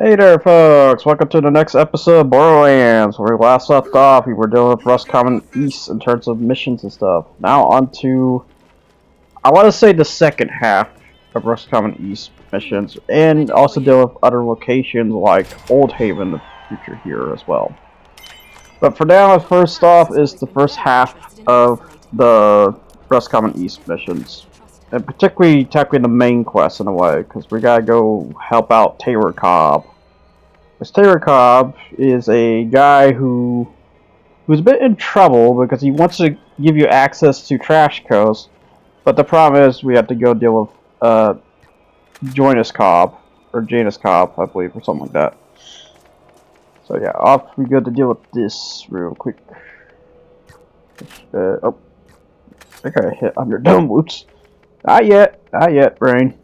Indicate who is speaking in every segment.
Speaker 1: Hey there, folks! Welcome to the next episode of Borderlands. Where we last left off, we were dealing with Rust East in terms of missions and stuff. Now on to, I want to say, the second half of Rust East missions, and also deal with other locations like Old Haven in the future here as well. But for now, first off is the first half of the Rust East missions. And particularly tackling the main quest in a way, because we gotta go help out Taylor Cobb. This Taylor Cobb is a guy who's a bit in trouble because he wants to give you access to Trash Coast, but the problem is we have to go deal with Janus Cobb, or Janus Cobb, I believe, or something like that. So yeah, off we go to deal with this real quick. Oh, I think I hit under dome boots. Not yet, brain.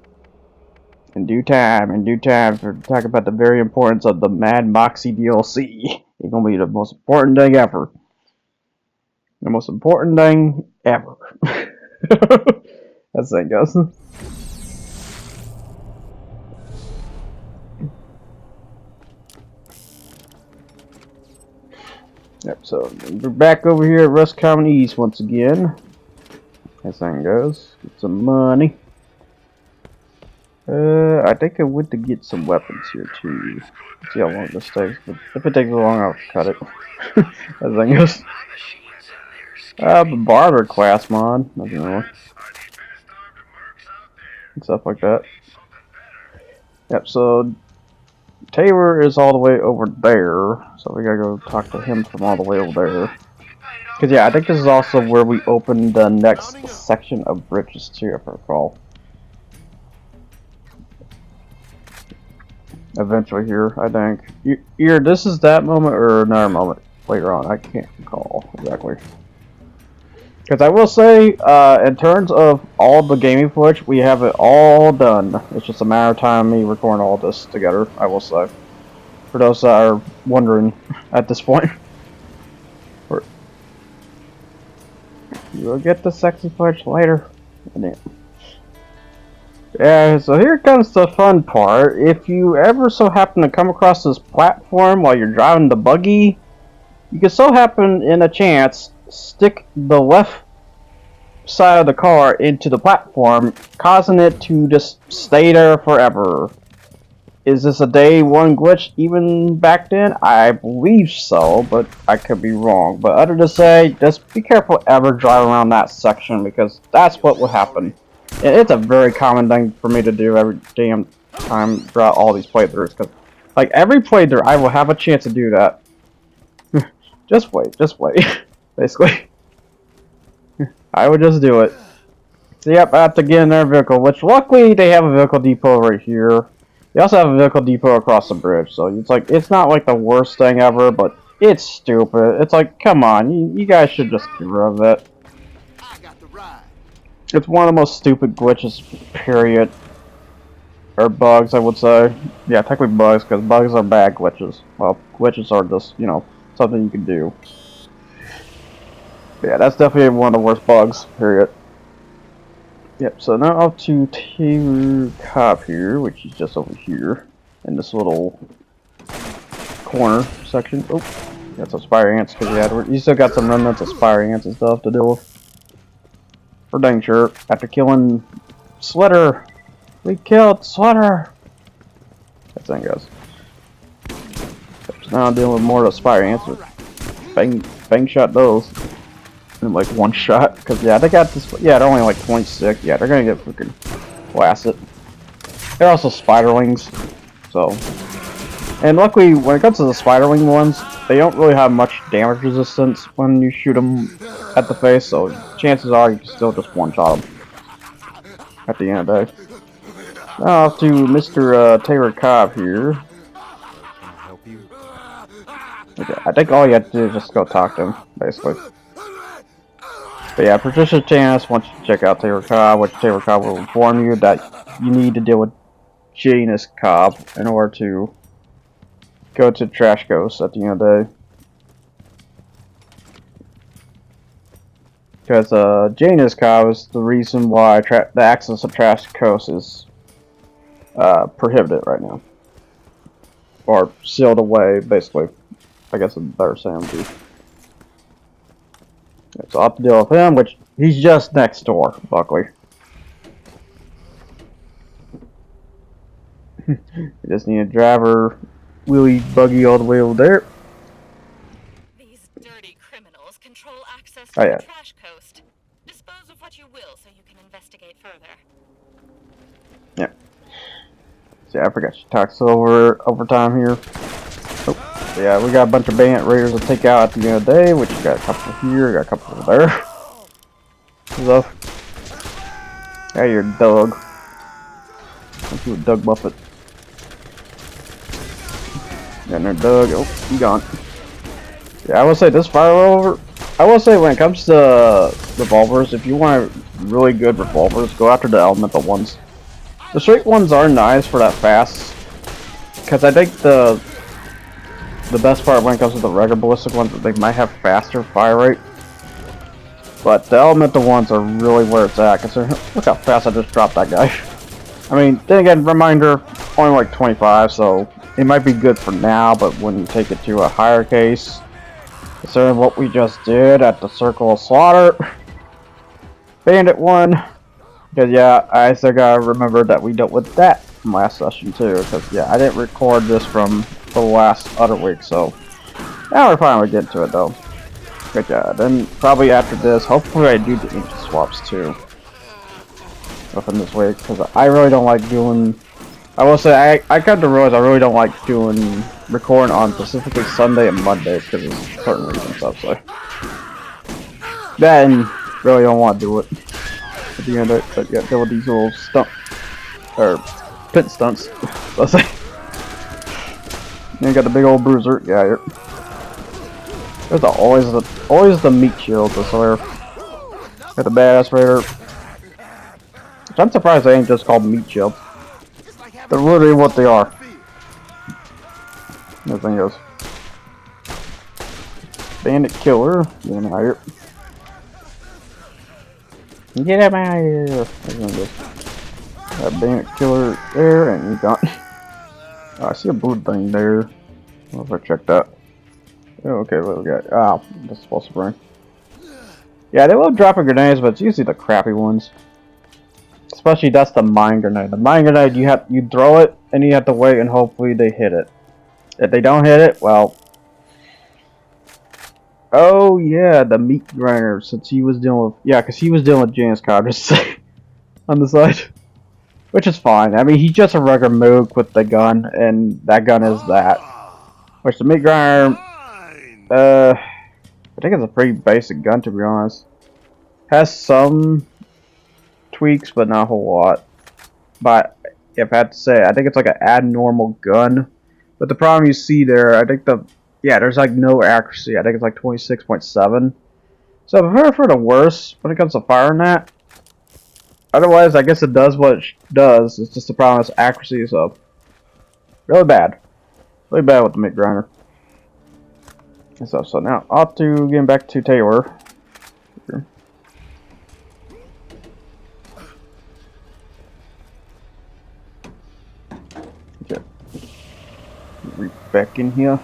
Speaker 1: In due time, for talk about the very importance of the Mad Moxie DLC. It's gonna be the most important thing ever. The most important thing ever. That's it, goes. Yep, so we're back over here at Rust East once again. As thing goes. Get some money. I think I went to get some weapons here too. Let's see how long this takes, but if it takes long, I'll cut it. As thing goes. The barber class mod, nothing wrong. And stuff like that. Yep, so Taylor is all the way over there, so we gotta go talk to him from all the way over there. Cause yeah, I think this is also where we open the next section of bridges too, if I recall. Eventually here, I think. Either this is that moment or another moment later on. I can't recall exactly. Because I will say, in terms of all the gaming footage, we have it all done. It's just a matter of time me recording all this together, I will say. For those that are wondering at this point. You will get the sexy footage later. Yeah, so here comes the fun part. If you ever so happen to come across this platform while you're driving the buggy, you can so happen in a chance stick the left side of the car into the platform, causing it to just stay there forever. Is this a day one glitch even back then? I believe so, but I could be wrong. But other to say, just be careful ever driving around that section, because that's what will happen. And it's a very common thing for me to do every damn time throughout all these playthroughs, because like every playthrough I will have a chance to do that. just wait, basically. I would just do it. So yep, I have to get in their vehicle, which luckily they have a vehicle depot right here. They also have a vehicle depot across the bridge, so it's not like the worst thing ever, but it's stupid. It's like, come on, you guys should just get rid of it. It's one of the most stupid glitches, period. Or bugs, I would say. Yeah, technically bugs, because bugs are bad glitches. Well, glitches are just, something you can do. But yeah, that's definitely one of the worst bugs, period. Yep, so now up to Taylor Cobb here, which is just over here. In this little corner section. Oh, got some spider ants, because you still got some remnants of spider ants and stuff to deal with. For dang sure, after killing Sweater, we killed Sweater. That thing goes. So now I'm dealing with more of the spider ants. Bang shot those in like one shot. Because yeah, they got this. Yeah, they're only like 26. Yeah, they're gonna get freaking blasted. They're also spiderlings. So, and luckily, when it comes to the spiderling ones, they don't really have much damage resistance when you shoot them at the face, so chances are you can still just one-shot them at the end of the day. Now off to Mr. Taylor Cobb here. Okay, I think all you have to do is just go talk to him, basically. But yeah, Patricia Chance wants you to check out Taylor Cobb, which Taylor Cobb will inform you that you need to deal with Janus Cobb in order to go to Trash Coast at the end of the day. Because Janus Cobb is the reason why the access to Trash Coast is prohibited right now. or sealed away, basically. I guess it's better saying. So I'll have to deal with him, which he's just next door, luckily. You just need a driver wheelie buggy all the way over there.
Speaker 2: These dirty criminals control access to
Speaker 1: Oh, yeah.
Speaker 2: the trash coast. Dispose of what you will so you can investigate further.
Speaker 1: Yeah. See, I forgot she talks overtime here. Oh, yeah, we got a bunch of bandit raiders to take out at the end of the day, which got a couple here, got a couple over there. So, yeah, you're Doug. Let's do a Doug Buffett. Got another Doug. Oh, he gone. Yeah, I will say this fire I will say when it comes to revolvers, if you want really good revolvers, go after the elemental ones. The straight ones are nice for that fast, because I think the best part when it comes to the regular ballistic ones is they might have faster fire rate. But the elemental ones are really where it's at, because look how fast I just dropped that guy. I mean, then again, reminder, only like 25, so it might be good for now, but when you take it to a higher case, considering what we just did at the Circle of Slaughter, Bandit 1, because yeah, I still gotta remember that we dealt with that from last session too, because yeah, I didn't record this from the last other week, so now we're finally getting to it though. Good job. Then probably after this, hopefully I do the engine swaps too. Within this week, because I really don't like doing. I will say I come to realize I really don't like doing recording on specifically Sunday and Monday because of certain reasons. So then really don't want to do it at the end of it, but yeah, deal with these little stunt or pit stunts. Let's say. Then you got the big old bruiser. Yeah, here. There's always the meat shields. I swear. Got the badass raider. Which I'm surprised they ain't just called meat shields. They're literally what they are. That thing goes. Bandit killer. Get him out here. Get him out of here. That bandit killer there, and you got. Oh, I see a blue thing there. I don't know if I checked that. Oh, okay, what we got? Ah, that's supposed to bring. Yeah, they will drop a grenades, but it's usually the crappy ones. Especially that's the mine grenade. The mine grenade, you throw it and you have to wait and hopefully they hit it. If they don't hit it, well. Oh yeah, the meat grinder. Since he was dealing with because he was dealing with Janus Cobb just on the side, which is fine. I mean, he's just a regular moog with the gun, and that gun is that. Which the meat grinder, I think it's a pretty basic gun to be honest. Has some tweaks, but not a whole lot. But if I had to say, I think it's like an abnormal gun. But the problem you see there, I think there's like no accuracy. I think it's like 26.7. So prepare for the worst when it comes to firing that. Otherwise, I guess it does what it does. It's just the problem is accuracy is up. Really bad with the meat grinder. And stuff. So now, off to getting back to Taylor. Okay. Back in here.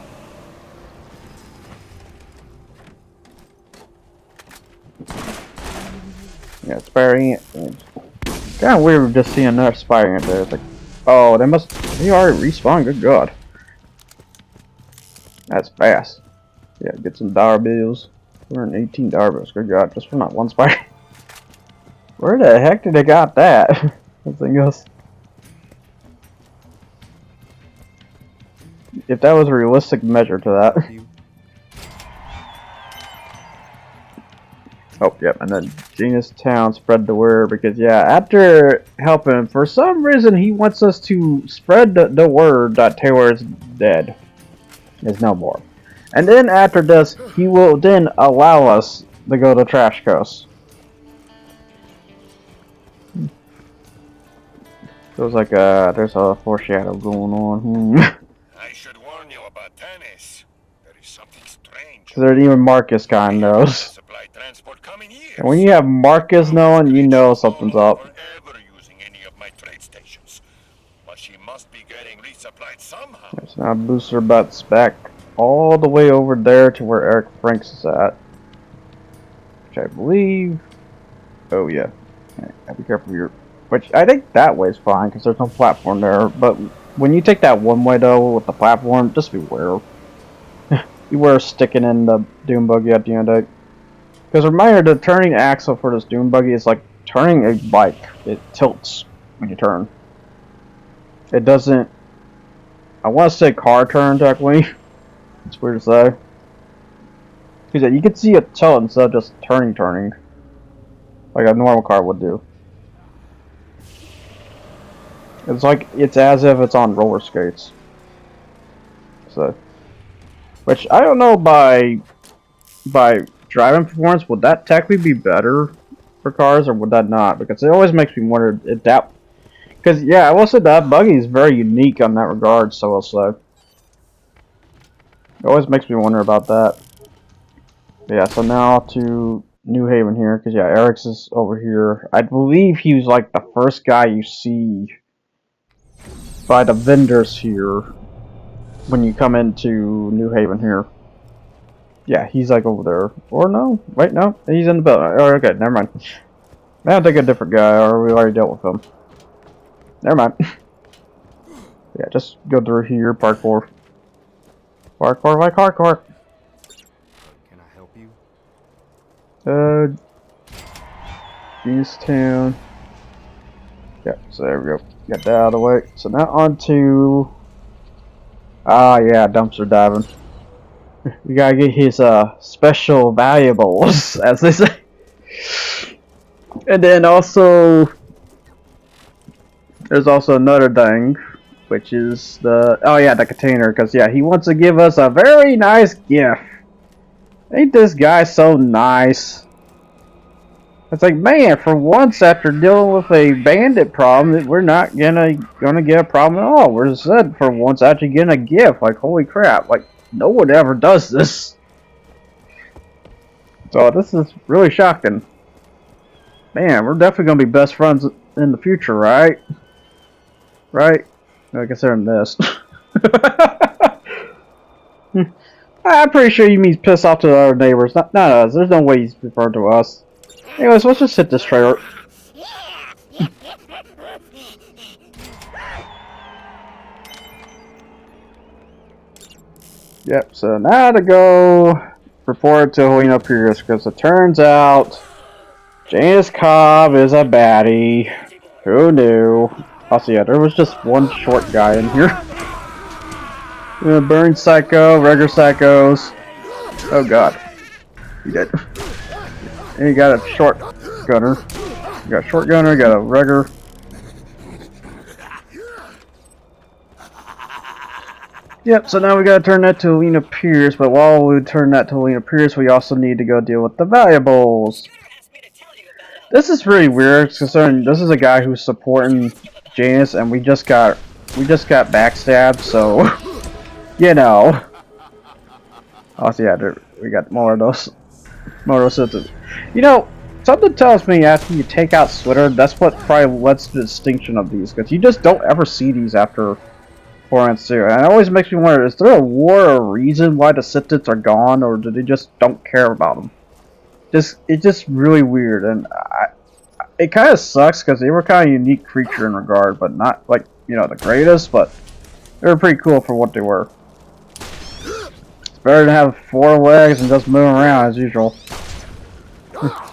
Speaker 1: Yeah, Spider Ant. Kind of weird just seeing another Spider Ant there. It's like, oh, they already respawned. Good God. That's fast. Yeah, get some dollar bills. $118 bills. Good God, just for not one Spider. Where the heck did they got that? That thing goes. If that was a realistic measure to that. Oh, yep, and then Genius Town spread the word because, yeah, after helping, for some reason, he wants us to spread the word that Taylor is dead. Is no more. And then after this, he will then allow us to go to Trash Coast. Feels like there's a foreshadow going on.
Speaker 3: I should warn you about tennis. There is something strange.
Speaker 1: Because even Marcus kind of knows. And when you have Marcus knowing, you know something's up.
Speaker 3: Ever using any of my trade stations. But she must be getting resupplied somehow.
Speaker 1: So now booster butts back all the way over there to where Eric Franks is at. Which I believe... Oh yeah. Yeah, be careful here. Which I think that way's fine because there's no platform there. But when you take that one way though with the platform, just beware. Beware sticking in the Doom Buggy at the end of it. Because reminder, the turning axle for this Doom Buggy is like turning a bike. It tilts when you turn. It doesn't... I want to say car turn technically. It's weird to say. Because yeah, you can see it tilt instead of just turning. Like a normal car would do. It's like, it's as if it's on roller skates. So, which I don't know by driving performance, would that technically be better for cars or would that not? Because it always makes me wonder if that, because yeah, I will say that buggy is very unique on that regard, so I'll say. It always makes me wonder about that. Yeah, so now to New Haven here, because yeah, Eric's is over here. I believe he was like the first guy you see by the vendors here when you come into New Haven here. Yeah, he's like over there. Or no, wait, no, he's in the building. Oh, okay, never mind. I think a different guy, or we already dealt with him. Never mind. Yeah, just go through here, parkour. Parkour like hardcore.
Speaker 4: Can I help you?
Speaker 1: East Town. Yeah, so there we go. Get that out of the way. So now on to... Ah, yeah, dumpster diving. We gotta get his special valuables, as they say. And then also... There's also another thing, which is the... Oh yeah, the container, because yeah, he wants to give us a very nice gift. Ain't this guy so nice? It's like, man, for once after dealing with a bandit problem, we're not gonna get a problem at all. We're just said for once actually getting a gift. Like, holy crap, like no one ever does this. So this is really shocking. Man, we're definitely gonna be best friends in the future, right? Right? I considering this. I'm pretty sure he means piss off to our neighbors, not us. There's no way he's referring to us. Anyways, let's just hit this trailer. Yep, so now to go report to Helena Pierce, because it turns out Janice Cobb is a baddie. Who knew? Also, yeah, there was just one short guy in here. Burn Psycho, regular Psychos. Oh god. He did. And you got a short gunner. You got a short gunner, you got a regular. Yep, so now we gotta turn that to Helena Pierce, but while we turn that to Helena Pierce, we also need to go deal with the valuables. This is really weird, considering this is a guy who's supporting Janice, and we just got backstabbed, so you know. Also, yeah, we got more of those symptoms. You know, something tells me after you take out Slitter, that's what probably lets the distinction of these, because you just don't ever see these after 4 and 2. And it always makes me wonder, is there a war or a reason why the Siths are gone, or do they just don't care about them? It's just really weird, and it kind of sucks, because they were kind of a unique creature in regard, but not, like, you know, the greatest, but they were pretty cool for what they were. It's better to have 4 legs and just move around as usual.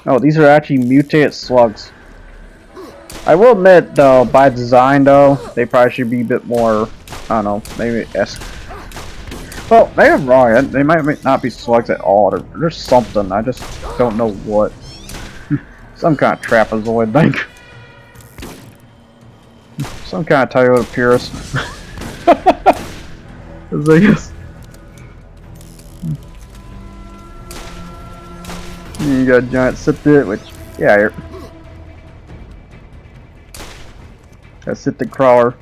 Speaker 1: No, these are actually mutated slugs. I will admit, though, by design, though, they probably should be a bit more, I don't know, maybe esque. Well, maybe I'm wrong. They might not be slugs at all. There's something. I just don't know what. Some kind of trapezoid thing. Some kind of Toyota Purist. You got a giant Sith, which, yeah, here. A Sith crawler.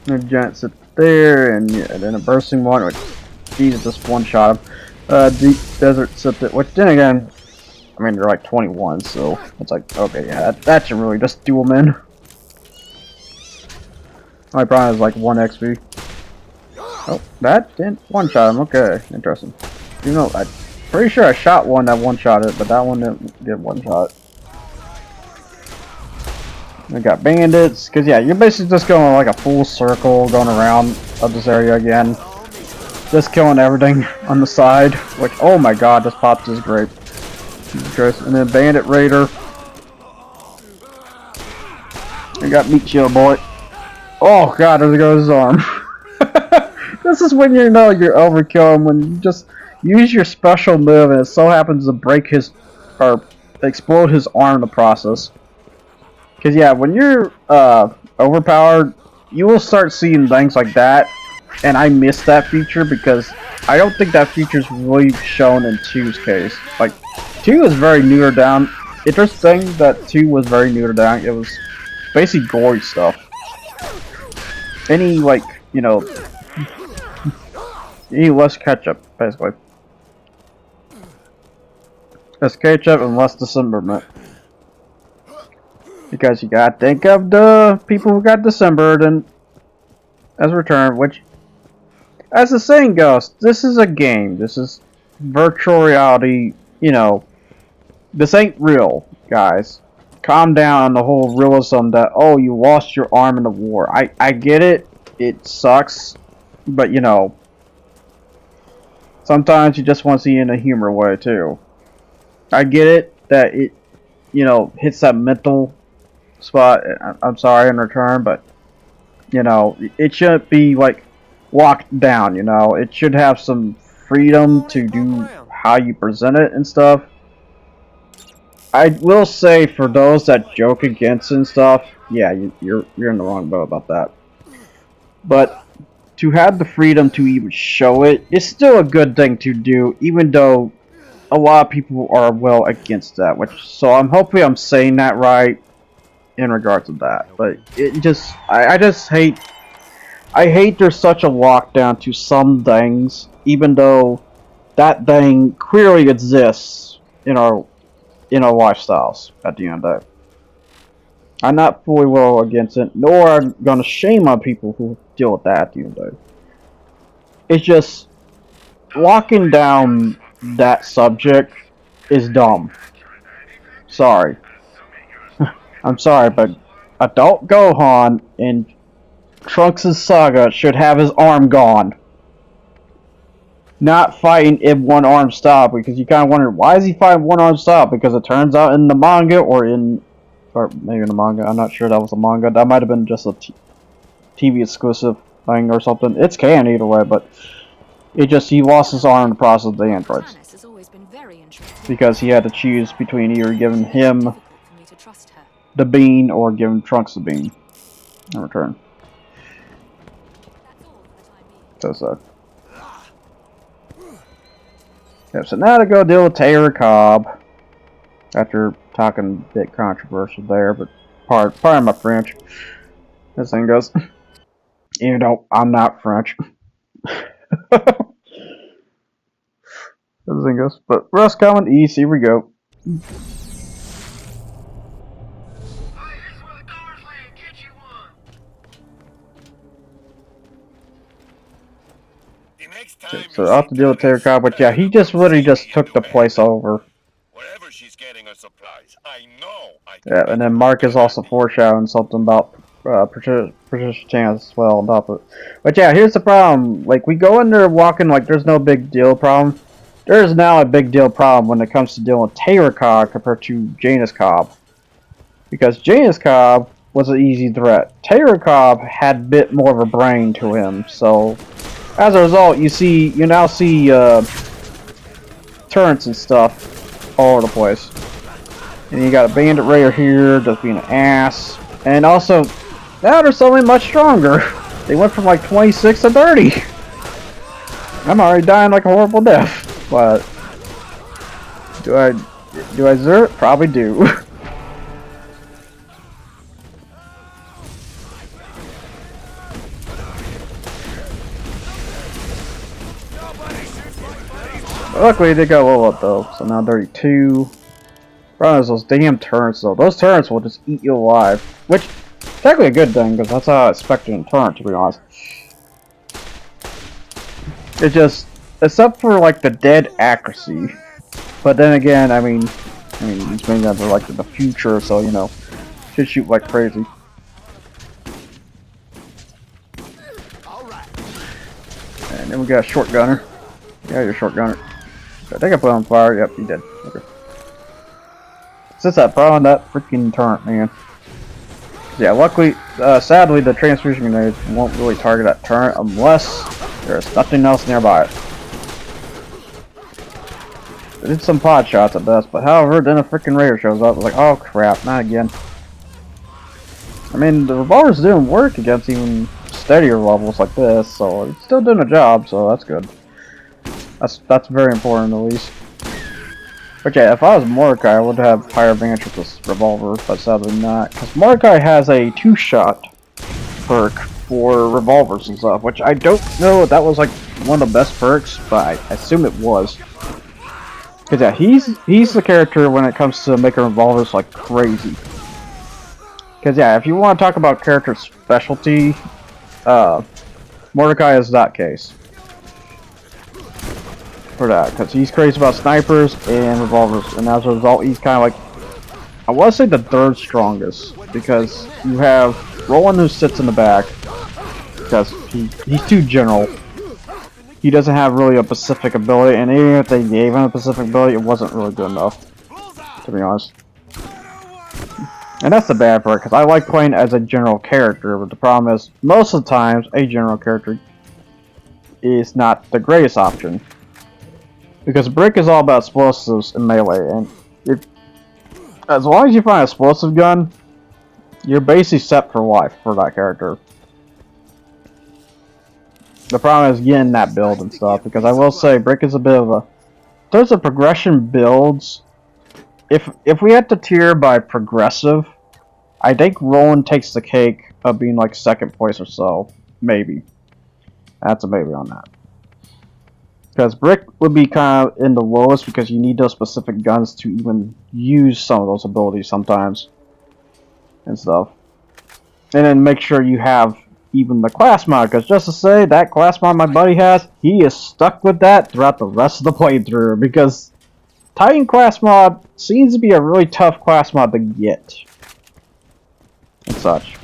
Speaker 1: A giant Sith there, and yeah, then a bursting one, which, Jesus, just one shot him. Deep Desert Sith, which then again, I mean, they're like 21, so it's like, okay, yeah, that should really just do them in. My problem is like 1 XP. Oh, that didn't one-shot him. Okay, interesting. You know, I'm pretty sure I shot one that one-shot it, but that one didn't get one-shot. We got bandits, because yeah, you're basically just going like a full circle, going around of this area again. Just killing everything on the side, which, oh my god, this pops is great. And then bandit raider. I got meat shield boy. Oh god, there goes his arm. This is when you know you're overkill, when you just use your special move and it so happens to break his, or explode his arm in the process. Because yeah, when you're overpowered, you will start seeing things like that, and I miss that feature because I don't think that feature is really shown in 2's case. Like, 2 is very neutered down. Interesting that 2 was very neutered down. It was basically gory stuff. Any, like, you know, any less ketchup, basically. Less ketchup and less dismemberment. Because you gotta think of the people who got dismembered and as returned, which, as the saying goes, this is a game. This is virtual reality, you know. This ain't real, guys. Calm down on the whole realism that, oh, you lost your arm in the war. I get it. It sucks. But, you know, sometimes you just want to see it in a humor way, too. I get it that it, you know, hits that mental spot. I'm sorry in return, but, you know, it shouldn't be, like, locked down, you know. It should have some freedom to do how you present it and stuff. I will say, for those that joke against and stuff, yeah, you're in the wrong boat about that. But to have the freedom to even show it is still a good thing to do, even though a lot of people are well against that. So I'm hoping I'm saying that right in regards to that. But it just, I hate there's such a lockdown to some things, even though that thing clearly exists in our lifestyles at the end of the day. I'm not fully well against it, nor I'm gonna shame on people who deal with that at the end of the day. It's just locking down that subject is dumb. Sorry. I'm sorry, but Adult Gohan in Trunks' saga should have his arm gone. Not fighting in one arm style, because you kind of wonder, why is he fighting one arm style? Because it turns out in the manga, or maybe in the manga, I'm not sure that was a manga, that might have been just a TV exclusive thing or something. It's canon either way, but he lost his arm in the process of the androids. Because he had to choose between either giving him the bean or giving Trunks the bean in return. So. Yeah, so now to go deal with Taylor Cobb. After talking a bit controversial there, but pardon my French. This thing goes. Even though I'm not French. This thing goes. But Rust coming east, here we go. Okay, so I'll have to deal with Taylor Cobb, but yeah, he just literally just took the place over.
Speaker 3: Wherever she's getting her supplies, I know.
Speaker 1: Yeah, and then Mark is also foreshadowing something about Patricia Chance as well on top of it. But yeah, here's the problem. Like, we go in there walking like there's no big deal problem. There is now a big deal problem when it comes to dealing with Taylor Cobb compared to Janus Cobb. Because Janus Cobb was an easy threat. Taylor Cobb had a bit more of a brain to him, so as a result, you now see turrets and stuff all over the place. And you got a bandit raider here just being an ass. And also, now they're suddenly much stronger. They went from like 26 to 30. I'm already dying like a horrible death. But do I deserve it? Probably do. Luckily, they got a level up though, so now 32. Problem is those damn turrets though. Those turrets will just eat you alive. Which, technically a good thing, because that's how I expected a turret, to be honest. It just, except for like the dead accuracy. But then again, I mean these minions are like in the future, so you know, should shoot like crazy. And then we got a short gunner. Yeah, you're a short gunner. I think I put on fire. Yep, you did. Okay. It's just that problem, that freaking turret, man. Yeah, luckily, sadly, the transfusion grenades won't really target that turret unless there's nothing else nearby it. They did some pod shots at best, but however, then a freaking Raider shows up. I was like, oh crap, not again. I mean, the revolvers didn't work against even steadier levels like this, so it's still doing a job, so that's good. That's very important, at least. But yeah, if I was Mordecai, I would have higher advantage with this revolver, but sadly not. Because Mordecai has a 2-shot perk for revolvers and stuff, which I don't know if that was like one of the best perks, but I assume it was. Because yeah, he's the character when it comes to making revolvers like crazy. Because yeah, if you want to talk about character specialty, Mordecai is that case. For that, because he's crazy about snipers and revolvers, and as a result, he's kind of like, I want to say the 3rd strongest, because you have Roland who sits in the back, because he's too general. He doesn't have really a specific ability, and even if they gave him a specific ability, it wasn't really good enough, to be honest. And that's the bad part, because I like playing as a general character, but the problem is, most of the times, a general character is not the greatest option. Because Brick is all about explosives and melee, and as long as you find an explosive gun, you're basically set for life for that character. The problem is getting that build and stuff, because I will say Brick is a bit of a... In terms of progression builds, if we had to tier by progressive, I think Roland takes the cake of being like 2nd place or so. Maybe. That's a maybe on that. Because Brick would be kind of in the lowest because you need those specific guns to even use some of those abilities sometimes. And stuff. And then make sure you have even the class mod, because just to say, that class mod my buddy has, he is stuck with that throughout the rest of the playthrough, because Titan class mod seems to be a really tough class mod to get. And such.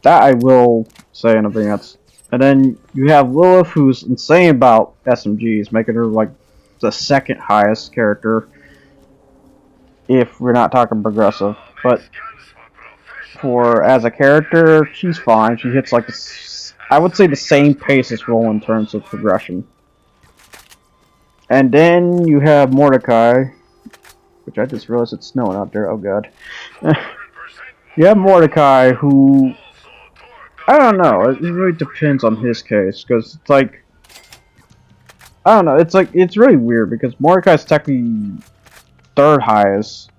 Speaker 1: That I will say in advance. And then you have Lilith, who's insane about SMGs, making her like the 2nd highest character, if we're not talking progressive. But as a character, she's fine. She hits like I would say the same pace as Roland in terms of progression. And then you have Mordecai, which I just realized it's snowing out there. Oh god. You have Mordecai, who, I don't know, it really depends on his case, because it's like, I don't know, it's really weird, because Mordecai's technically 3rd highest,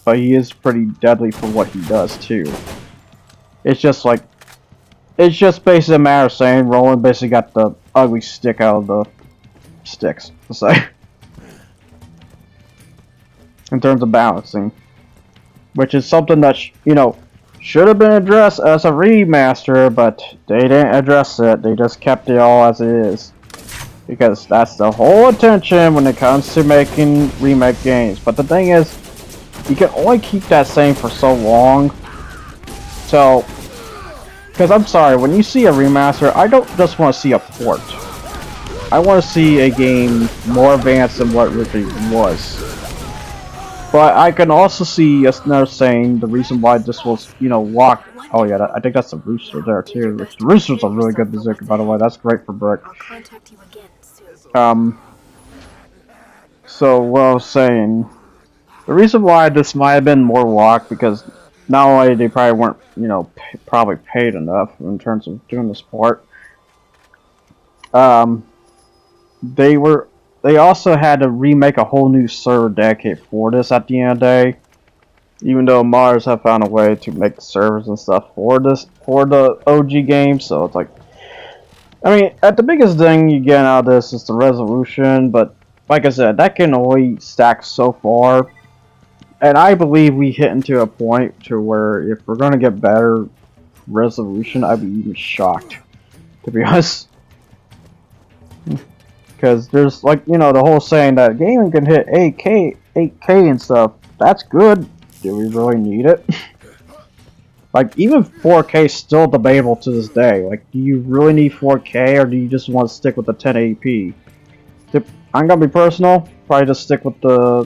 Speaker 1: but he is pretty deadly for what he does too. It's just like, it's just basically a matter of saying Roland basically got the ugly stick out of the sticks, to say. In terms of balancing. Which is something that, you know, should have been addressed as a remaster, but they didn't address it. They just kept it all as it is. Because that's the whole intention when it comes to making remake games. But the thing is, you can only keep that same for so long. So, because I'm sorry, when you see a remaster, I don't just want to see a port. I want to see a game more advanced than what it really was. But I can also see another saying the reason why this was, you know, locked. Oh yeah, I think that's the rooster there too. Which the rooster's a really good bazooka, by the way. That's great for Brick. So what I was saying, the reason why this might have been more locked, because not only they probably weren't, you know, probably paid enough in terms of doing this part. They also had to remake a whole new server dedicated for this at the end of the day. Even though modders have found a way to make the servers and stuff for the OG game, so it's like, I mean, at the biggest thing you get out of this is the resolution, but like I said, that can only stack so far. And I believe we hit into a point to where if we're gonna get better resolution, I'd be even shocked, to be honest. Because there's like, you know, the whole saying that gaming can hit 8K and stuff. That's good. Do we really need it? Like, even 4K is still debatable to this day. Like, do you really need 4K or do you just want to stick with the 1080p? I'm gonna be personal, probably just stick with the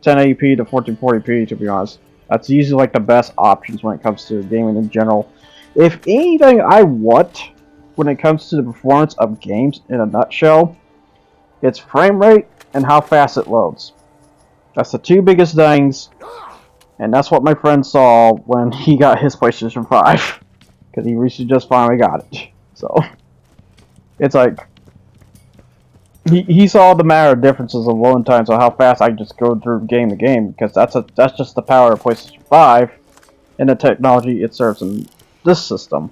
Speaker 1: 1080p to 1440p, to be honest. That's usually like the best options when it comes to gaming in general. If anything I want when it comes to the performance of games in a nutshell, it's frame rate and how fast it loads. That's the two biggest things, and that's what my friend saw when he got his PlayStation 5. Because he recently just finally got it. So, it's like, he saw the matter of differences of loading times on how fast I just go through game to game, because that's just the power of PlayStation 5 and the technology it serves in this system.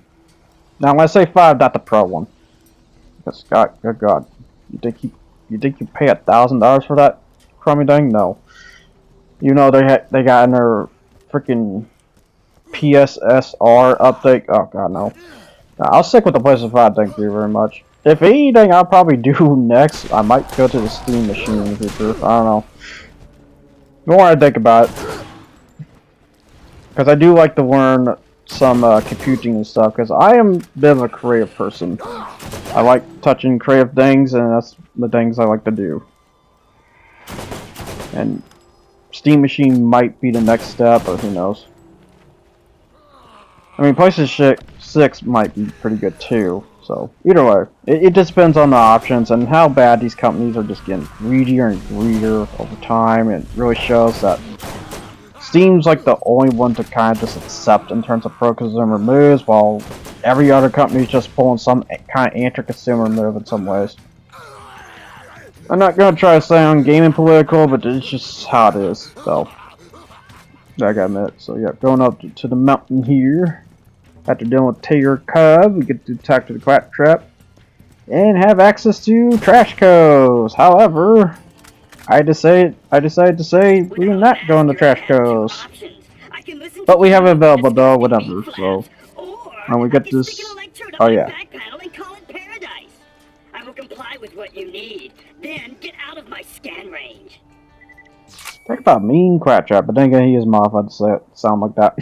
Speaker 1: Now, when I say 5, not the Pro one. Because, good God, you think you pay $1,000 for that crummy thing? No. You know they got in their freaking PSSR update. Oh God, no. I'll stick with the PlayStation 5. Thank you very much. If anything, I'll probably do next. I might go to the Steam machine in the future. I don't know. The more I think about it, because I do like to learn some computing and stuff. Because I am a bit of a creative person. I like touching creative things, and that's the things I like to do. And Steam machine might be the next step, but who knows. I mean, PlayStation 6 might be pretty good too. So, either way, it just depends on the options and how bad these companies are just getting greedier and greedier over time. It really shows that Steam's like the only one to kind of just accept in terms of pro-consumer moves, while every other company is just pulling some kind of anti-consumer move in some ways. I'm not going to try to sound gaming political, but it's just how it is, so I gotta admit. So yeah, going up to the mountain here. After dealing with Tater Cub, we get to talk to the Claptrap and have access to trash codes. However, I decided to say we're not going to trash codes. But we have it available though, whatever, so when we get this, oh yeah.
Speaker 5: I will comply with what you need. Then get out of my scan range.
Speaker 1: Talk about mean Claptrap, but then again he is modified to say it, sound like that.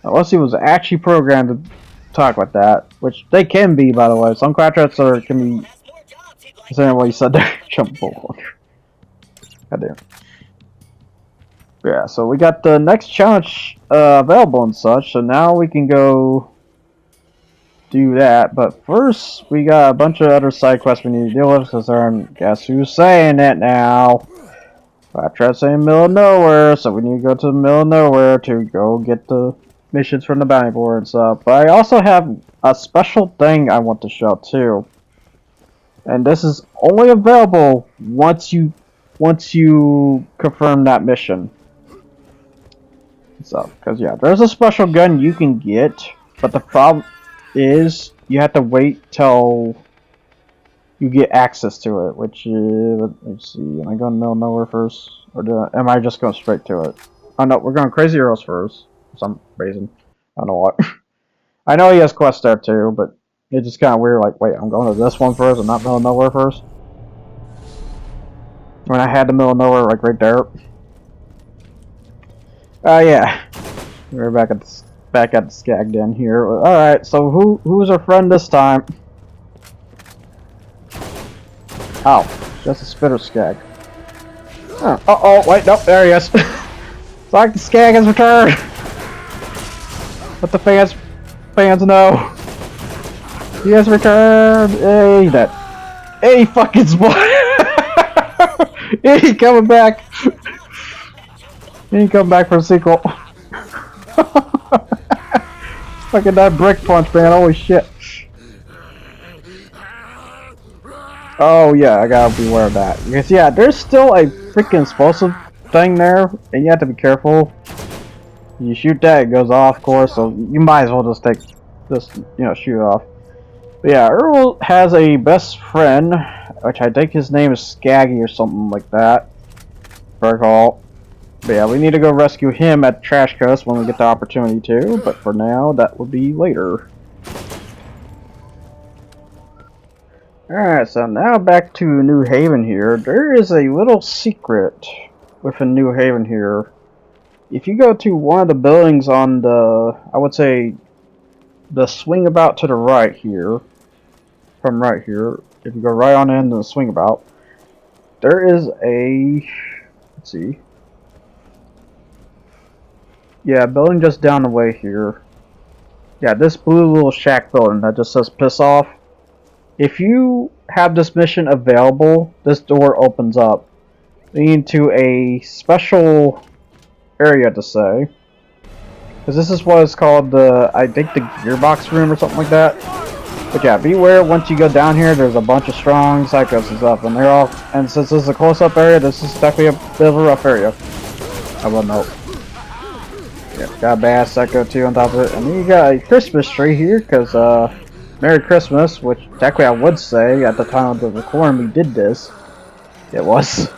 Speaker 1: Unless he was actually programmed to talk like that, which they can be, by the way. Some Claptraps can be. Saying what you said there. Jump forward. Goddamn. Yeah, so we got the next challenge available and such, so now we can go do that. But first, we got a bunch of other side quests we need to deal with, because guess who's saying it now? Claptrap's saying middle of nowhere, so we need to go to the middle of nowhere to go get the missions from the bounty board and stuff. But I also have a special thing I want to show too. And this is only available once you confirm that mission. So, because yeah, there's a special gun you can get, but the problem is you have to wait till you get access to it, which is, let's see, am I going middle of nowhere first? Or am I just going straight to it? Oh no, we're going Crazy Arrows first. For some reason. I don't know what. I know he has quests there too, but it's just kind of weird, like, wait, I'm going to this one first and not middle of nowhere first? When I had the middle of nowhere, like, right there. Yeah. We're back at the skag den here. Alright, so who's our friend this time? Oh, just a spitter skag. Oh, uh-oh, wait, nope, there he is. It's like the skag has returned! Let the fans know. He has returned! Hey, that. Hey, fucking spot! He coming back! He ain't coming back for a sequel. Fucking that brick punch, man, holy shit. Oh yeah, I gotta beware of that. Because yeah, there's still a freaking explosive thing there, and you have to be careful. You shoot that, it goes off, of course, so you might as well just shoot it off. But yeah, Earl has a best friend, which I think his name is Skaggy or something like that. if I recall. But yeah, we need to go rescue him at Trash Coast when we get the opportunity to, but for now, that will be later. Alright, so now back to New Haven here. There is a little secret within New Haven here. If you go to one of the buildings on the, I would say, the swing about to the right here, from right here, if you go right on into the swing about, there is a, let's see, yeah, building just down the way here. Yeah, this blue little shack building that just says piss off. If you have this mission available, this door opens up, leading to a special area to say. Because this is what is called the, I think the gearbox room or something like that. But yeah, beware once you go down here, there's a bunch of strong psychos and stuff, and they're all, and since this is a close-up area, this is definitely a bit of a rough area. I will note. Yeah, got a bad psycho too on top of it, and then you got a Christmas tree here, because, Merry Christmas, which technically I would say at the time of the recording we did this. It was.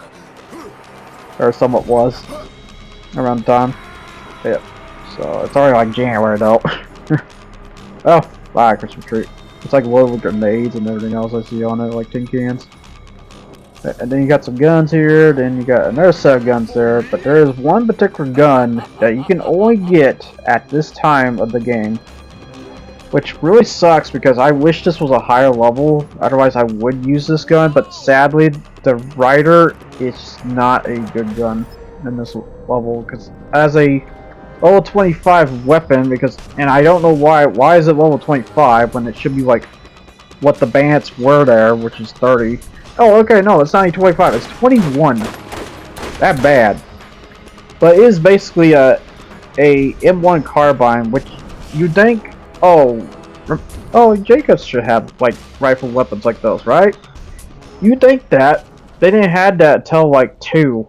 Speaker 1: Or somewhat was. Around the time. Yep. So it's already like January though. Oh, bye Christmas tree. It's like loaded with grenades and everything else I see on it, like tin cans. And then you got some guns here, then you got another set of guns there, but there is one particular gun that you can only get at this time of the game. Which really sucks because I wish this was a higher level, otherwise I would use this gun, but sadly the Ryder is not a good gun in this level, because as a level 25 weapon, and I don't know why is it level 25 when it should be like what the bandits were there, which is 30. Oh, okay, no, it's not even 25, it's 21. That bad. But it is basically a M1 carbine, which you think, oh, Jacobs should have like rifle weapons like those, right? You think that they didn't have that until like 2.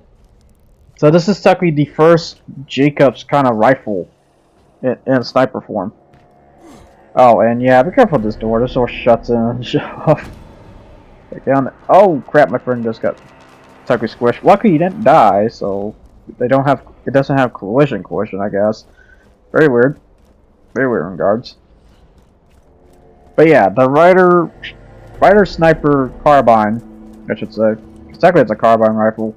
Speaker 1: So this is technically the first Jacobs kind of rifle in sniper form. Oh, and yeah, be careful with this door. This door shuts in and shuts off. Get down there. Oh crap! My friend just got technically squished. Luckily, he didn't die, so they don't have. It doesn't have collision, I guess. Very weird. Very weird in regards. But yeah, the Ryder sniper carbine, I should say. Technically, it's a carbine rifle.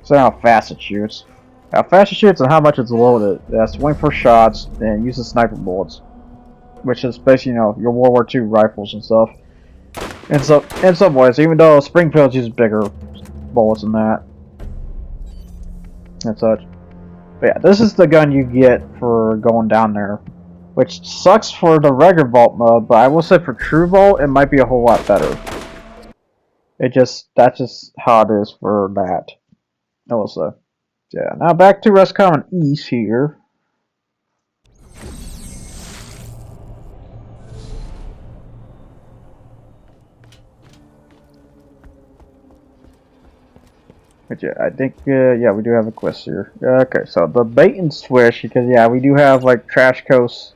Speaker 1: So how fast it shoots. How fast it shoots and how much it's loaded. It has 24 shots and uses sniper bullets. Which is basically, you know, your World War II rifles and stuff. In some ways, even though Springfield uses bigger bullets than that. And such. But yeah, this is the gun you get for going down there. Which sucks for the regular vault mode, but I will say for true vault, it might be a whole lot better. That's just how it is for that. I will say. Yeah, now back to Roscommon East here. But yeah, I think, yeah, we do have a quest here. Okay, so the bait and switch, because yeah, we do have like Trash Coast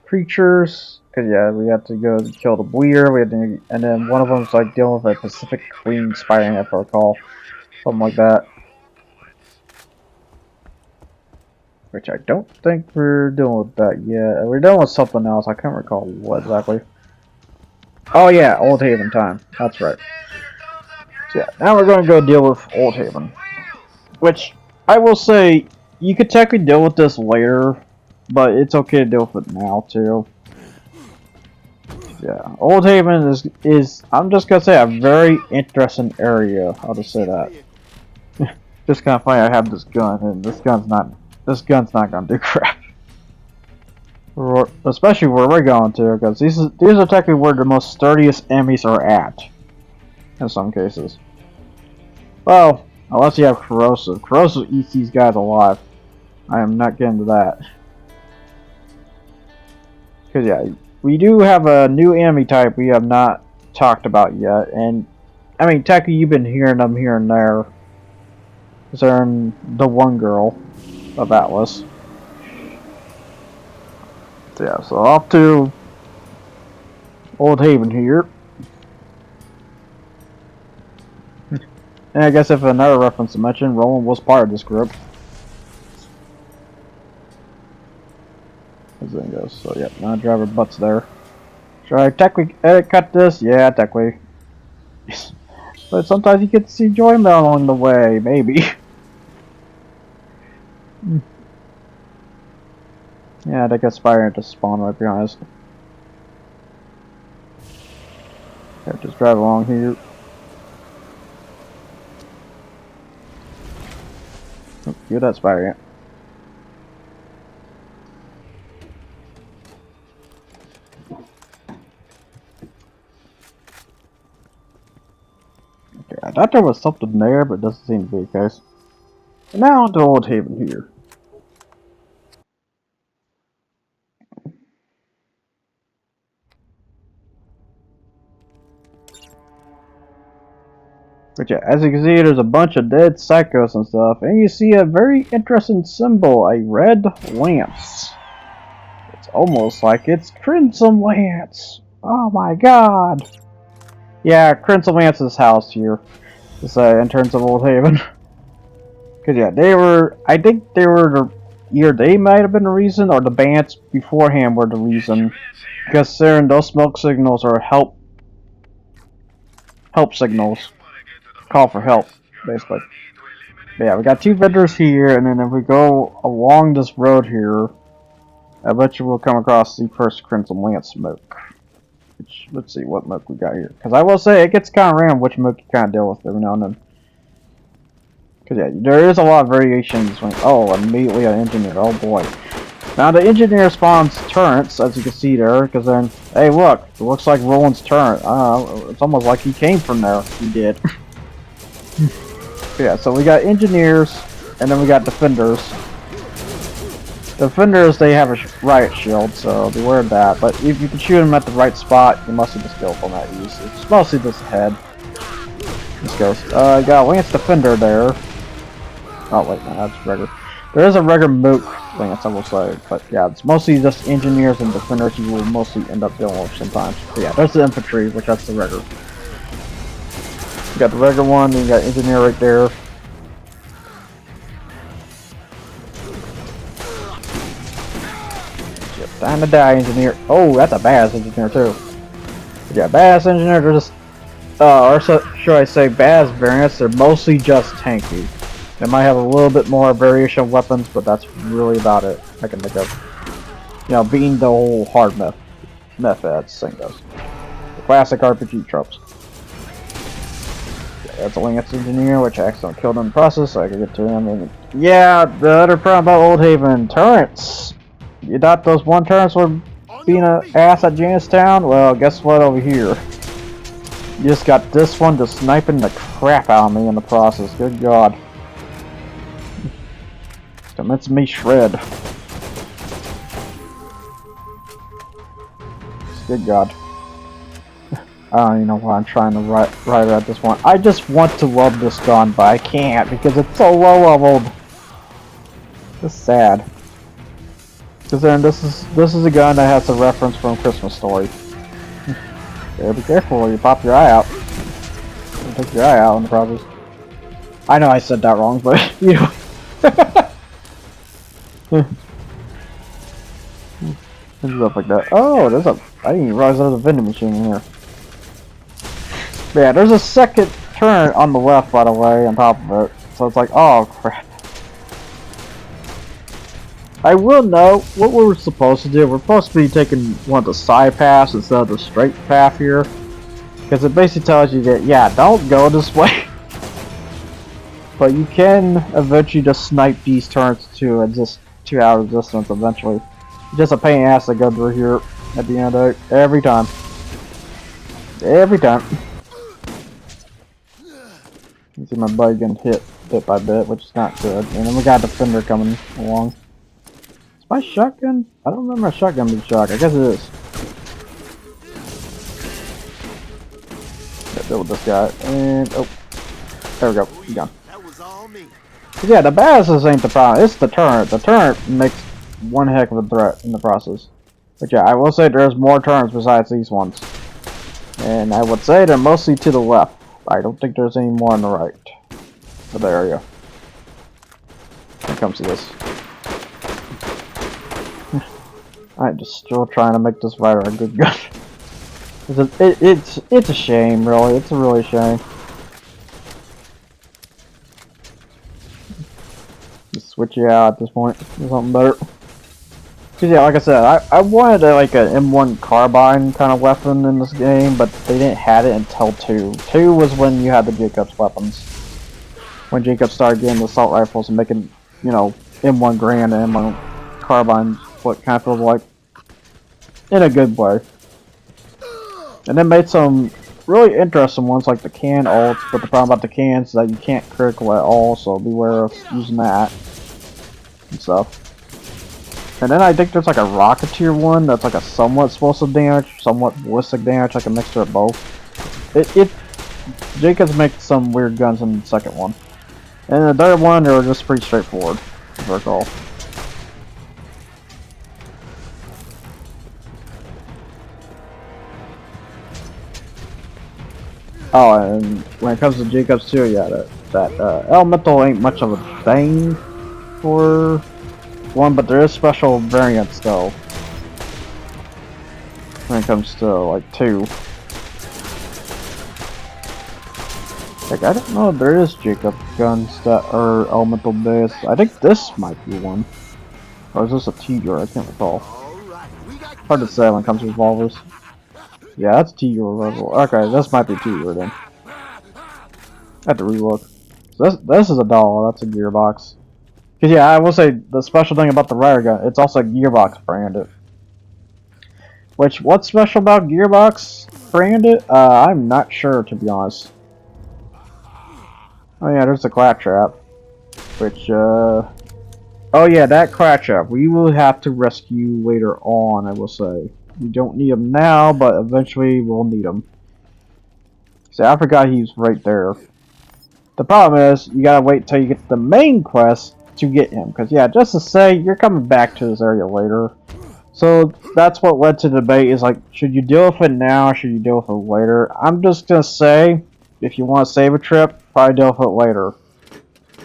Speaker 1: creatures. Because yeah, we have to go kill the bleeder, and then one of them is like dealing with a Pacific Queen spider, if I recall. Something like that. Which I don't think we're dealing with that yet. We're dealing with something else. I can't recall what exactly. Oh yeah, Old Haven time. That's right. So yeah, now we're going to go deal with Old Haven. Which, I will say, you could technically deal with this later, but it's okay to deal with it now too. Yeah, Old Haven is I'm just going to say, a very interesting area. I'll just say that. Just kind of funny I have this gun, and this gun's not gonna do crap. Especially where we're going to, because these are technically where the most sturdiest enemies are at. In some cases. Well, unless you have Corrosive. Corrosive eats these guys alive. I am not getting to that. Because yeah, we do have a new enemy type we have not talked about yet. And, I mean, technically you've been hearing them here and there. Concerning the one girl of Atlas. Yeah, so off to Old Haven here. And I guess if another reference to mention, Roland was part of this group. As it goes. So yeah, now driver butts there. Should I technically edit cut this? Yeah, technically. But sometimes you get to see enjoyment along the way, maybe. Yeah, I think Aspire to spawn right behind us. Yeah, just drive along here. Get that Spire, yeah. Okay, I thought there was something there, but it doesn't seem to be the case. And now on to Old Haven here. But yeah, as you can see, there's a bunch of dead psychos and stuff, and you see a very interesting symbol, a red lance. It's almost like it's Crimson Lance. Oh my god. Yeah, Crimson Lance's house here. Just in terms of Old Haven. Cause yeah, they were, I think they were, either they might have been the reason, or the bands beforehand were the reason. Considering those smoke signals are help signals. Call for help, basically. But yeah, we got two vendors here, and then if we go along this road here, I bet you we'll come across the first Crimson Lance smoke. Which, let's see what smoke we got here. Because I will say, it gets kind of random which smoke you kind of deal with every now and then. Because yeah, there is a lot of variations. When, oh, immediately an engineer, oh boy. Now the engineer spawns turrets, as you can see there, because then, hey look, it looks like Roland's turret. It's almost like he came from there. He did. Yeah, so we got engineers, and then we got defenders. Defenders, they have a riot shield, so beware of that. But if you can shoot them at the right spot, you must have the skill from that use. It's mostly just head. This goes. Got a Lance Defender there. Oh wait, no, that's regular. There is a regular Mook Lance, I will say, but yeah, it's mostly just engineers and defenders you will mostly end up dealing with sometimes. But yeah, there's the infantry, which that's the regular. You got the regular one, and you got engineer right there. Yep, time to die, engineer. Oh, that's a badass engineer too. But yeah, badass engineer. They're just, or should I say, badass variants. They're mostly just tanky. They might have a little bit more variation of weapons, but that's really about it I can think of. You know, being the whole hard method thing goes. The classic RPG tropes. That's a Lance engineer, which I accidentally killed in the process, so I could get to him. And yeah, the other problem about Old Haven, turrets. You thought those one turrets were being an ass at Jamestown? Well, guess what over here? You just got this one just sniping the crap out of me in the process. Good God. That's me shred. Good God. I don't even know why I'm trying to write at this one. I just want to love this gun, but I can't because it's so low leveled. It's sad. Because then this is a gun that has a reference from Christmas Story. Yeah, be careful or you pop your eye out. You take your eye out in the process. I know I said that wrong, but you know. Stuff like that. Oh, there's a. I didn't even realize there was a vending machine in here. But yeah, there's a second turn on the left, by the way, on top of it. So it's like, oh crap. I will know what we were supposed to do. We're supposed to be taking one of the side paths instead of the straight path here. Because it basically tells you that, yeah, don't go this way. But you can eventually just snipe these turns to a just 2 hour distance eventually. It's just a pain in the ass to go through here at the end of it. Every time. Every time. You see my buddy getting hit bit by bit, which is not good. And then we got a defender coming along. Is my shotgun? I don't remember a shotgun being shot. I guess it is. Let's deal with this guy. And oh, there we go. He's gone. Yeah, the badass ain't the problem. It's the turret. The turret makes one heck of a threat in the process. But yeah, I will say there's more turrets besides these ones. And I would say they're mostly to the left. I don't think there's any more on the right. But there we go. When it comes to this. I'm just still trying to make this Ryder a good gun. It's a shame, really. It's a really shame. Just switch it out at this point. Do something better. Cause yeah, like I said, I wanted like an M1 carbine kind of weapon in this game, but they didn't have it until 2. 2 was when you had the Jacobs weapons. When Jacob started getting the assault rifles and making, you know, M1 Grand and M1 carbines, what kind of feels like, in a good way. And then made some really interesting ones like the can ults, but the problem about the cans is that you can't critical at all, so beware of using that and stuff. And then I think there's like a Rocketeer one that's like a somewhat explosive damage, somewhat ballistic damage, like a mixture of both. Jacobs makes some weird guns in the second one. And the third one, they were just pretty straightforward, if I recall. Oh, and when it comes to Jacobs too, yeah, that elemental ain't much of a thing for one, but there is special variants though. When it comes to like 2. Like I don't know if there is Jacob guns that are elemental based. I think this might be one. Or is this a T-Dur? I can't recall. Hard to say when it comes to revolvers. Yeah, that's T-Dur revolver. Okay, this might be T-Dur then. I have to relook. So this is a doll, that's a gearbox. Cause yeah, I will say the special thing about the Ryder gun, it's also gearbox branded. Which, what's special about gearbox branded? I'm not sure, to be honest. Oh yeah, there's the claptrap. Which, oh yeah, that claptrap we will have to rescue later on, I will say. We don't need him now, but eventually we'll need him. See, I forgot he's right there. The problem is, you gotta wait till you get to the main quest to get him. Because yeah, just to say, you're coming back to this area later. So that's what led to the debate, is like, should you deal with it now or should you deal with it later? I'm just gonna say, if you want to save a trip, probably deal with it later.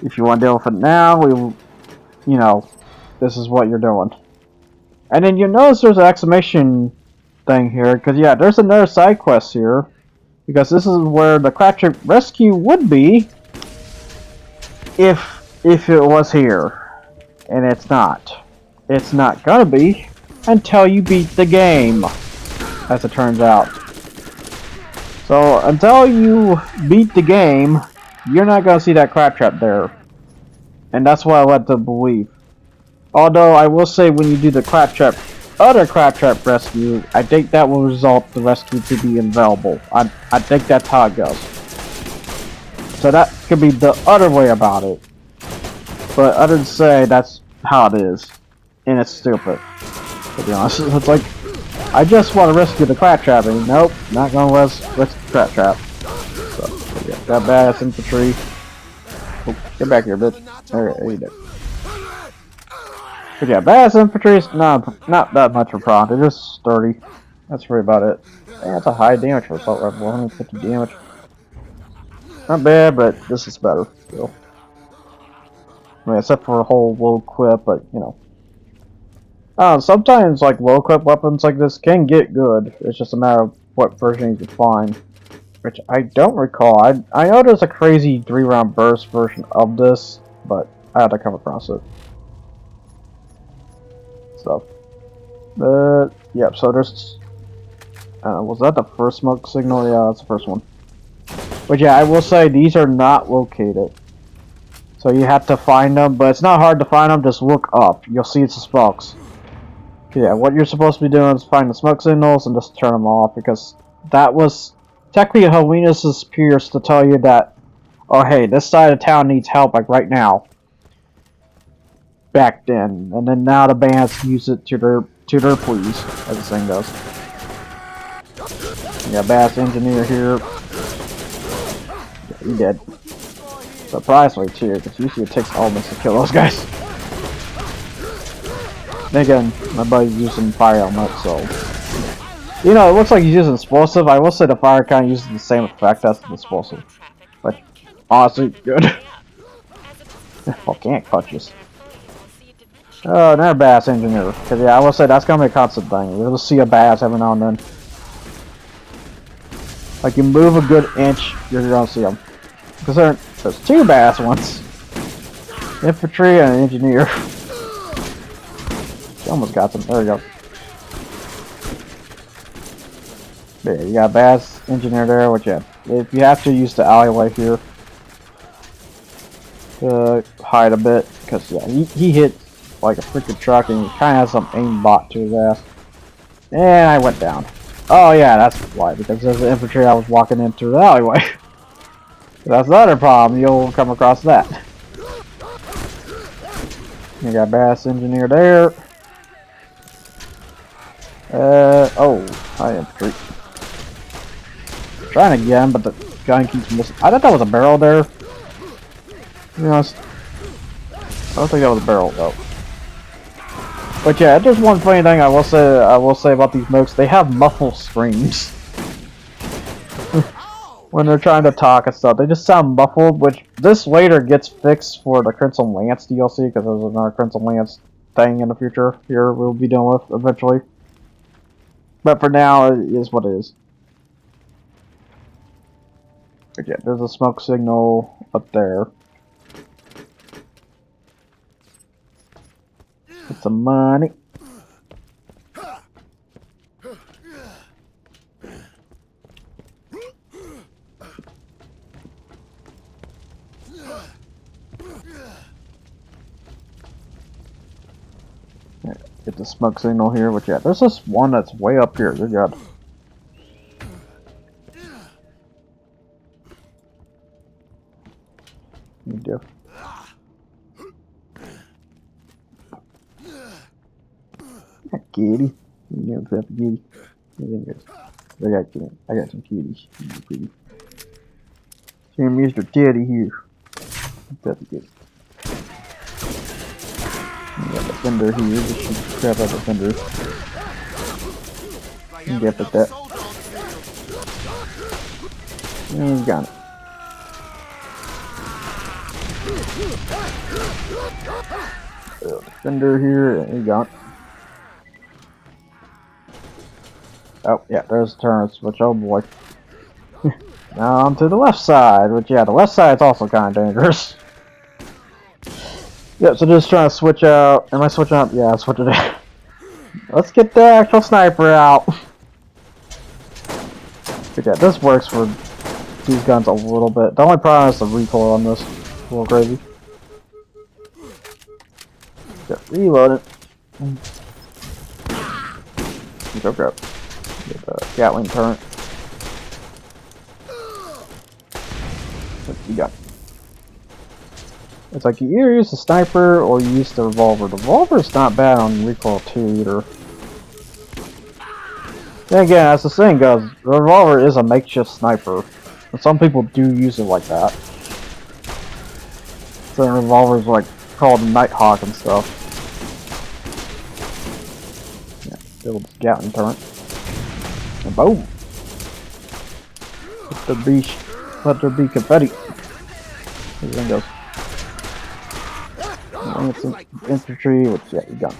Speaker 1: If you want to deal with it now, you know, this is what you're doing. And then you notice there's an exclamation thing here, because yeah, there's another side quest here. Because this is where the claptrap rescue would be if it was here. And it's not. It's not gonna be until you beat the game, as it turns out. So until you beat the game, you're not gonna see that claptrap there. And that's what I led to believe. Although I will say, when you do the other claptrap rescue, I think that will result the rescue to be invaluable. I think that's how it goes. So that could be the other way about it. But other than say, that's how it is. And it's stupid, to be honest. It's like, I just want to rescue the claptrap, and nope, not gonna rescue the claptrap. So, yeah, that badass infantry. Oh, get back here, bitch. There you go. But yeah, badass infantry is not that much of a problem. They're just sturdy. That's really about it. And that's a high damage for assault rifle, 150 damage. Not bad, but this is better still. I mean, except for a whole low equip, but you know. Sometimes like low equip weapons like this can get good. It's just a matter of what version you can find. Which I don't recall. I know there's a crazy 3-round burst version of this, but I had to come across it. So, yep, so there's, was that the first smoke signal? Yeah, that's the first one. But yeah, I will say, these are not located. So you have to find them, but it's not hard to find them, just look up. You'll see it's the smokes. Yeah, what you're supposed to be doing is find the smoke signals and just turn them off, because that was technically Helena's Pierce to tell you that, oh hey, this side of town needs help, like right now. Back then, and then now the bands use it to their pleas, as the saying goes. Yeah, bass engineer here. Yeah, he dead. Surprisingly too, because usually it takes elements to kill those guys. Then again, my buddy's using fire element, so you know, it looks like he's using explosive. I will say the fire kind of uses the same effect as the explosive, but honestly, good. Volcanic punches. Oh, another bass engineer. Cause yeah, I will say that's gonna be a constant thing. You'll see a bass every now and then. Like you move a good inch, you're gonna see them. Because there's two bass ones. Infantry and an engineer. She almost got them. There we go. Yeah, you got bass engineer there. What you have? If you have to use the alleyway here to hide a bit, because yeah, he hit like a freaking truck and he kind of has some aimbot to his ass. And I went down. Oh yeah, that's why, because there's an infantry I was walking in through the alleyway. That's the other problem, you'll come across that. You got bass engineer there. Oh, hi infantry. Trying to get him, but the gun keeps missing. I thought that was a barrel there. To be honest, I don't think that was a barrel though. But yeah, there's one funny thing I will say about these mooks. They have muffled screams when they're trying to talk and stuff. They just sound muffled, which this later gets fixed for the Crimson Lance DLC, because there's another Crimson Lance thing in the future here we'll be dealing with eventually. But for now, it is what it is. But yeah, there's a smoke signal up there. Get some money. Yeah, get the smoke signal here, which yeah, there's this one that's way up here. Good God. You do. Kitty. You know, pet kitty. I got some kitties. Pretty. See Mr. Teddy here. Pet the kitty. You got the fender here. Just shoot the crap out of the fender. You get at that. And he's got it. Fender here, and he got it. Oh, yeah, there's the turn switch. Oh boy. Now on to the left side, which, yeah, the left side's also kind of dangerous. Yep, so just trying to switch out. Am I switching out? Yeah, I'm switching out. Let's get the actual sniper out. But yeah, this works for these guns a little bit. The only problem is the recoil on this. A little crazy. Get reloaded. Go grab. Get the Gatling turret. What you got? It's like you either use the sniper or you use the revolver. The revolver's not bad on recoil too either. Then again, as the saying goes, the revolver is a makeshift sniper. And some people do use it like that. So the revolver's like called Nighthawk and stuff. Yeah, build the Gatling turret. And boom! Let there be confetti. Everything goes. And some infantry, which yeah, you got.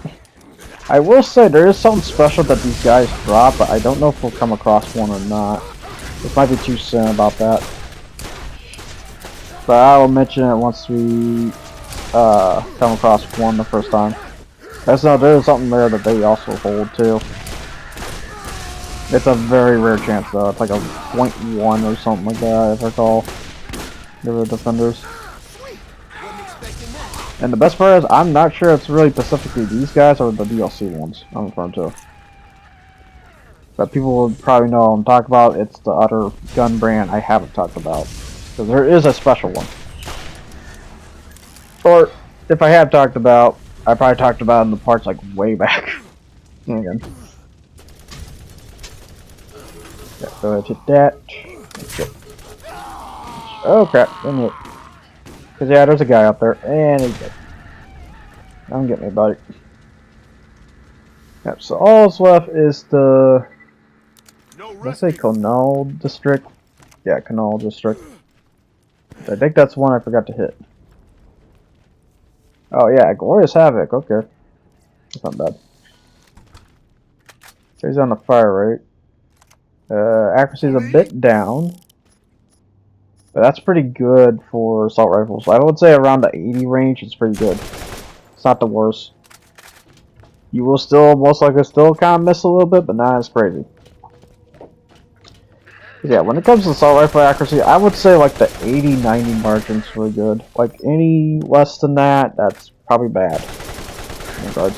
Speaker 1: I will say there is something special that these guys drop, but I don't know if we'll come across one or not. This might be too soon about that. But I will mention it once we come across one the first time. That's no, there is something there that they also hold too. It's a very rare chance though. It's like a 0.1 or something like that, if I recall. They were defenders. And the best part is, I'm not sure it's really specifically these guys or the DLC ones I'm referring to. But people would probably know what I'm talking about. It's the other gun brand I haven't talked about. Because there is a special one. Or, if I have talked about, I probably talked about it in the parts like way back. Again. Yeah, so let's hit that. Let's hit. Oh crap, didn't hit. Cause yeah, there's a guy up there, and he's dead. Don't get me, buddy. Yep, so all that's left is the... Let's say Canal District. Yeah, Canal District. I think that's one I forgot to hit. Oh yeah, Glorious Havoc. Okay, that's not bad. So he's on the fire rate. Accuracy is a bit down, but that's pretty good for assault rifles. I would say around the 80 range is pretty good. It's not the worst. You will still most likely still kind of miss a little bit, but not as crazy. Yeah, when it comes to assault rifle accuracy, I would say like the 80-90 margin's really good. Like any less than that, that's probably bad. In regards,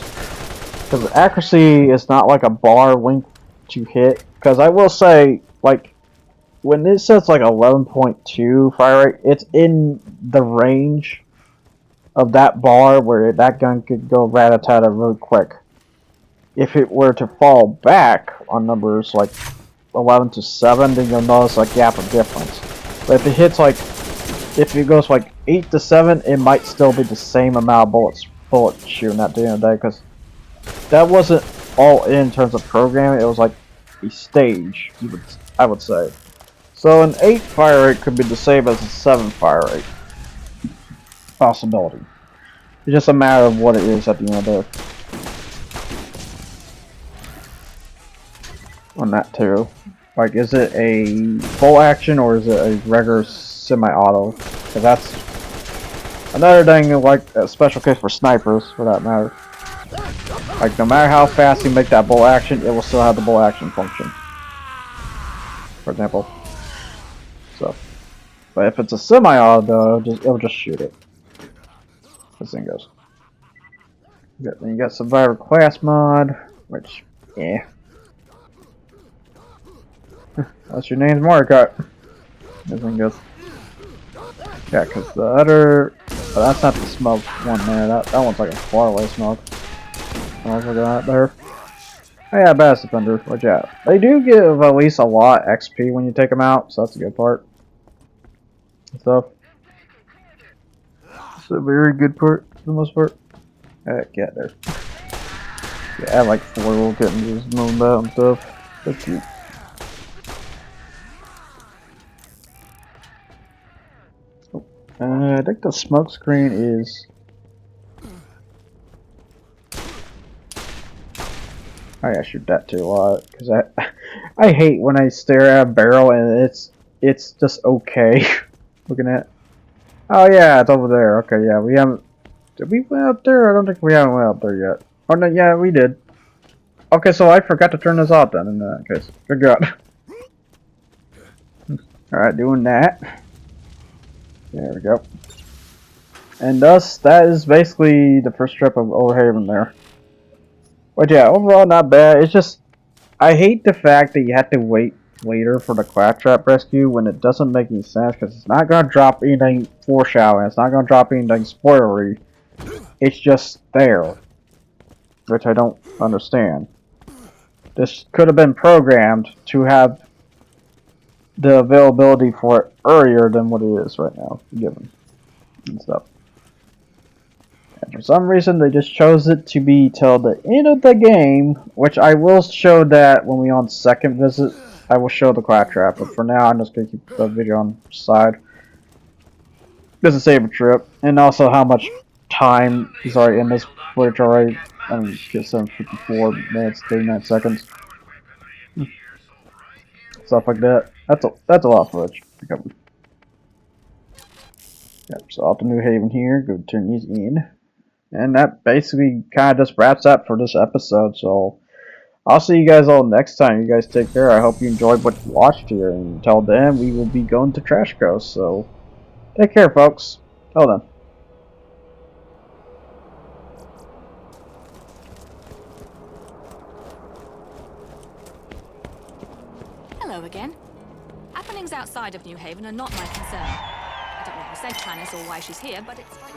Speaker 1: because accuracy is not like a bar length to hit. Because I will say, like when it says like 11.2 fire rate, it's in the range of that bar where that gun could go rat-a-tat-a really quick. If it were to fall back on numbers like 11 to 7, then you'll notice a gap of difference. But if it hits like, if it goes like 8 to 7, it might still be the same amount of bullets shooting at the end of the day, because that wasn't all in terms of programming. It was like a stage, I would say. So an 8 fire rate could be the same as a 7 fire rate. Possibility. It's just a matter of what it is at the end of the day. On that too. Like, is it a full action or is it a regular semi-auto? Because that's another thing, like a special case for snipers, for that matter. Like, no matter how fast you make that bolt action, it will still have the bolt action function. For example. So, but if it's a semi-auto, though, it'll just shoot it. This thing goes. Then you got Survivor Class mod, which, yeah. Unless your name's Mordecai. This one goes. Yeah, because the other. Oh, that's not the smoke one there. That one's like a faraway smoke. I was looking at there. Oh yeah, Bass Defender. Watch out. They do give at least a lot XP when you take them out, so that's a good part. Stuff. It's a very good part for the most part. Get there. Yeah, I have like 4 little kittens just moving about and stuff. That's cute. I think the smoke screen is. Oh yeah, shoot that too a lot because I hate when I stare at a barrel and it's just okay. Looking at. Oh yeah, it's over there. Okay, yeah, we haven't. Did we went out there? I don't think we haven't went out there yet. Oh no, yeah, we did. Okay, so I forgot to turn this off then. In that case, good God. All right, doing that. There we go. And thus, that is basically the first trip of Overhaven there. But yeah, overall not bad. It's just, I hate the fact that you have to wait later for the Claptrap rescue when it doesn't make any sense, because it's not going to drop anything foreshadowing. It's not going to drop anything spoilery. It's just there. Which I don't understand. This could have been programmed to have the availability for it earlier than what it is right now, given and stuff. And for some reason, they just chose it to be till the end of the game, which I will show that when we on second visit. I will show the Claptrap, but for now, I'm just gonna keep the video on the side. Just to save a trip, and also how much time is already in this footage already. I mean, get 7:54 minutes, 39 seconds. Stuff like that. That's a lot of footage. Yep, so off to New Haven here, go turn these in. And that basically kind of just wraps up for this episode, so I'll see you guys all next time. You guys take care. I hope you enjoyed what you watched here, and until then, we will be going to Trash Coast, so take care, folks. Till then.
Speaker 2: Hello again. Happenings outside of New Haven are not my concern. I don't know who sent Tannis or why she's here, but it's like...